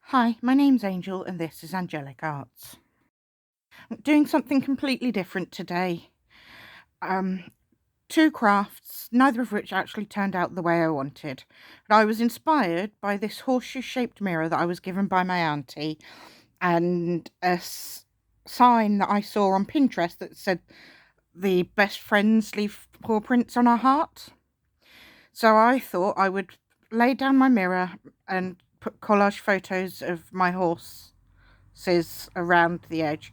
Hi, my name's Angel and this is Angelik Arts. I'm doing something completely different today. Um, Two crafts, neither of which actually turned out the way I wanted. But I was inspired by this horseshoe-shaped mirror that I was given by my auntie and sign that I saw on Pinterest that said the best friends leave paw prints on our heart. So I thought I would lay down my mirror and put collage photos of my horses around the edge.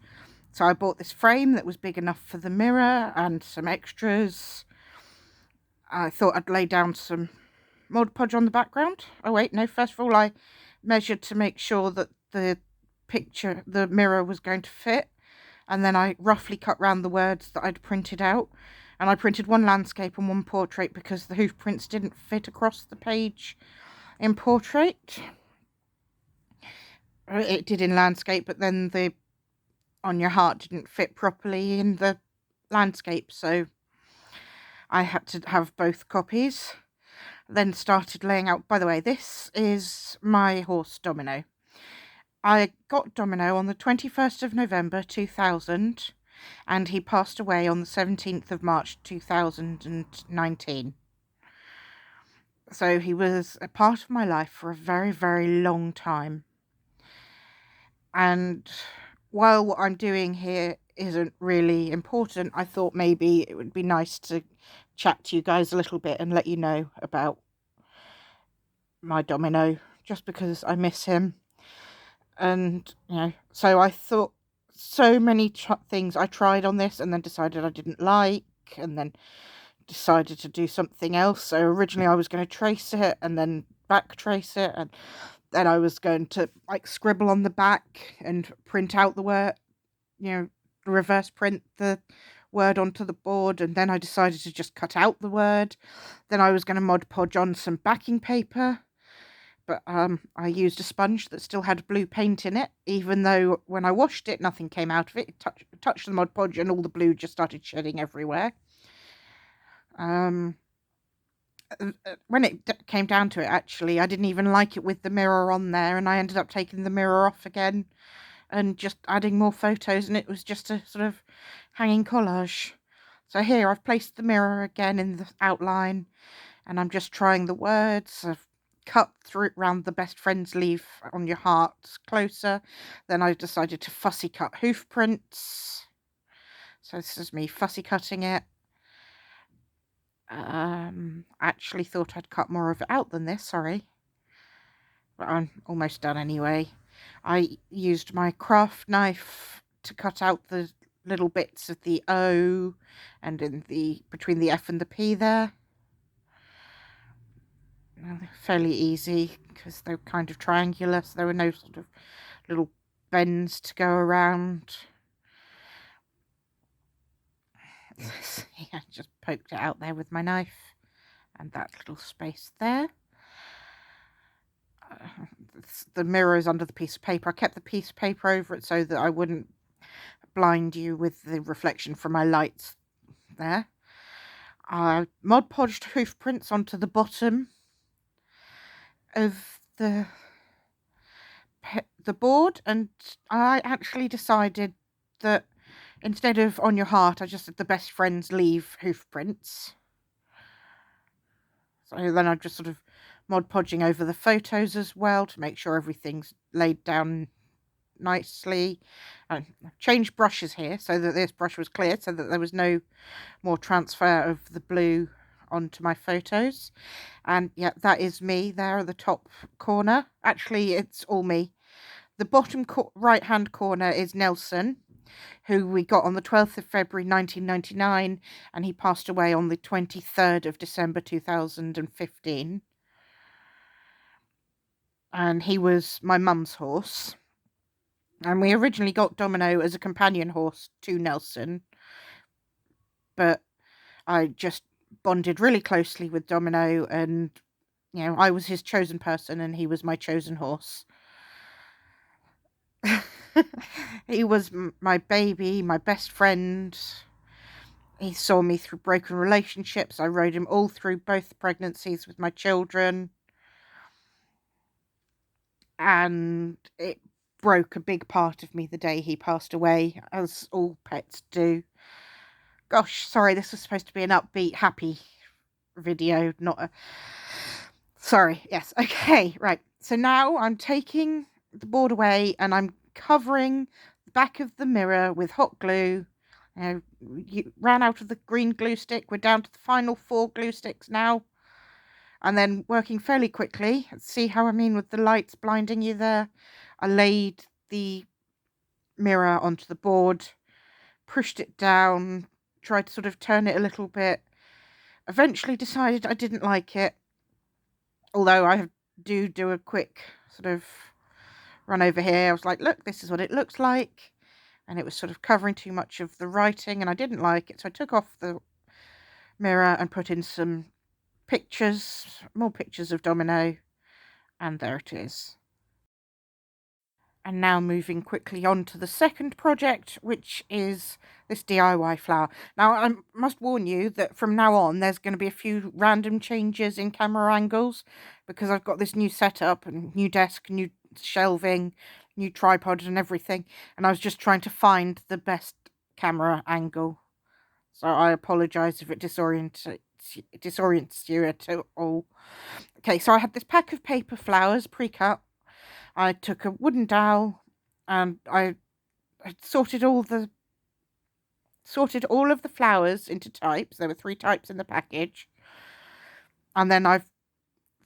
So I bought this frame that was big enough for the mirror and some extras. I thought I'd lay down some Mod Podge on the background. Oh wait, no, first of all I measured to make sure that the mirror was going to fit, and then I roughly cut round the words that I'd printed out, and I printed one landscape and one portrait because the hoof prints didn't fit across the page in portrait. It did in landscape, but then the on your heart didn't fit properly in the landscape, so I had to have both copies. Then started laying out. By the way, this is my horse Domino. I got Domino on the 21st of November 2000, and he passed away on the 17th of March 2019. So he was a part of my life for a very, very long time. And while what I'm doing here isn't really important, I thought maybe it would be nice to chat to you guys a little bit and let you know about my Domino, just because I miss him. And, so I thought so many things I tried on this and then decided I didn't like, and then decided to do something else. So originally I was going to trace it and then back trace it, and then I was going to scribble on the back and print out the word, reverse print the word onto the board, and then I decided to just cut out the word. Then I was going to Mod Podge on some backing paper, but I used a sponge that still had blue paint in it, even though when I washed it nothing came out of it. It touched the Mod Podge and all the blue just started shedding everywhere. When it came down to it, actually, I didn't even like it with the mirror on there, and I ended up taking the mirror off again and just adding more photos, and it was just a sort of hanging collage. So here I've placed the mirror again in the outline, and I'm just trying the words. I've cut through round the best friends leave on your heart closer. Then I decided to fussy cut hoof prints. So this is me fussy cutting it. Actually thought I'd cut more of it out than this, sorry. But I'm almost done anyway. I used my craft knife to cut out the little bits of the O and between the F and the P there. Fairly easy because they're kind of triangular, so there were no sort of little bends to go around. I just poked it out there with my knife, and that little space there. The mirror is under the piece of paper. I kept the piece of paper over it so that I wouldn't blind you with the reflection from my lights there. I Mod Podged hoof prints onto the bottom of the board, and I actually decided that instead of on your heart, I just did the best friends leave hoof prints. So then I'm just sort of Mod Podging over the photos as well to make sure everything's laid down nicely. I've changed brushes here so that this brush was clear, so that there was no more transfer of the blue onto my photos. And yeah, that is me there at the top corner. Actually, it's all me. The bottom right hand corner is Nelson, who we got on the 12th of February 1999, and he passed away on the 23rd of December 2015. And he was my mum's horse. And we originally got Domino as a companion horse to Nelson, but I just bonded really closely with Domino, and I was his chosen person and he was my chosen horse. He was my baby, my best friend. He saw me through broken relationships. I rode him all through both pregnancies with my children. and it broke a big part of me the day he passed away, as all pets do. Gosh, sorry, this was supposed to be an upbeat, happy video, not a... Sorry, yes, okay, right. So now I'm taking the board away and I'm covering the back of the mirror with hot glue. You ran out of the green glue stick. We're down to the final 4 glue sticks now. And then working fairly quickly. See how I mean with the lights blinding you there? I laid the mirror onto the board, pushed it down, tried to sort of turn it a little bit. Eventually decided I didn't like it. Although I do a quick sort of run over here. I was like, look, this is what it looks like. And it was sort of covering too much of the writing and I didn't like it. So I took off the mirror and put in some pictures, more pictures of Domino. And there it is. And now moving quickly on to the second project, which is this DIY flower. Now, I must warn you that from now on, there's going to be a few random changes in camera angles because I've got this new setup and new desk, new shelving, new tripod and everything. And I was just trying to find the best camera angle. So I apologise if it disorients you at all. Okay, so I had this pack of paper flowers pre-cut. I took a wooden dowel and I sorted all of the flowers into types. There were 3 types in the package. And then I've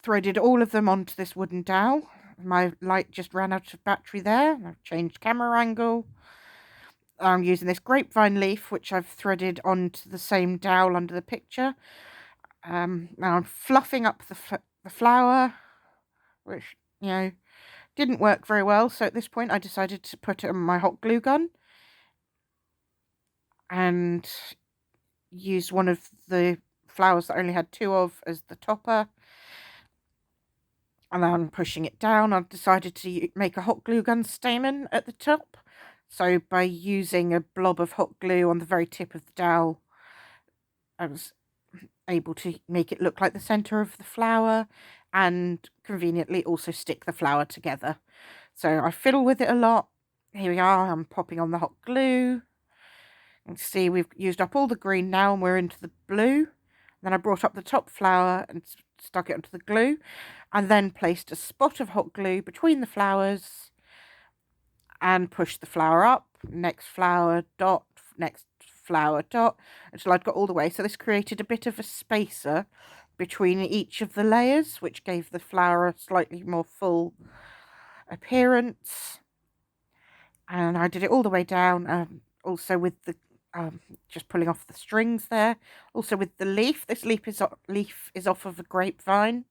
threaded all of them onto this wooden dowel. My light just ran out of battery there. I've changed camera angle. I'm using this grapevine leaf, which I've threaded onto the same dowel under the picture. Now I'm fluffing up the flower, which, didn't work very well. So at this point I decided to put it on my hot glue gun and use one of the flowers that I only had 2 of as the topper. And then pushing it down, I've decided to make a hot glue gun stamen at the top. So by using a blob of hot glue on the very tip of the dowel, I was able to make it look like the center of the flower and conveniently also stick the flower together. So I fiddle with it a lot. Here we are, I'm popping on the hot glue. You can see we've used up all the green now and we're into the blue. Then I brought up the top flower and stuck it onto the glue and then placed a spot of hot glue between the flowers and pushed the flower up, next flower dot, next flower dot, until I'd got all the way. So this created a bit of a spacer between each of the layers, which gave the flower a slightly more full appearance. And I did it all the way down, also with the just pulling off the strings there, also with the leaf. This leaf is off of a grapevine,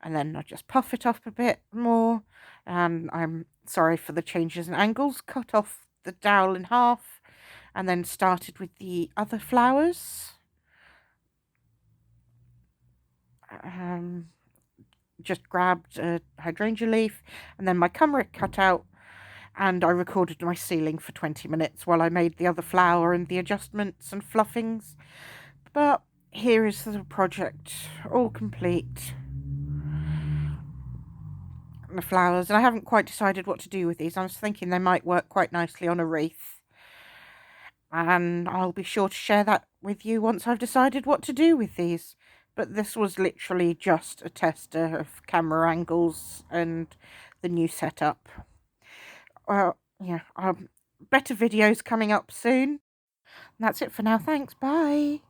and then I just puff it up a bit more. And I'm sorry for the changes in angles. Cut off the dowel in half and then started with the other flowers. Just grabbed a hydrangea leaf and then my camera cut out, and I recorded my ceiling for 20 minutes while I made the other flower and the adjustments and fluffings. But here is the project all complete. The flowers, and I haven't quite decided what to do with these. I was thinking they might work quite nicely on a wreath, and I'll be sure to share that with you once I've decided what to do with these. But this was literally just a tester of camera angles and the new setup. Yeah, better videos coming up soon. And that's it for now. Thanks. Bye.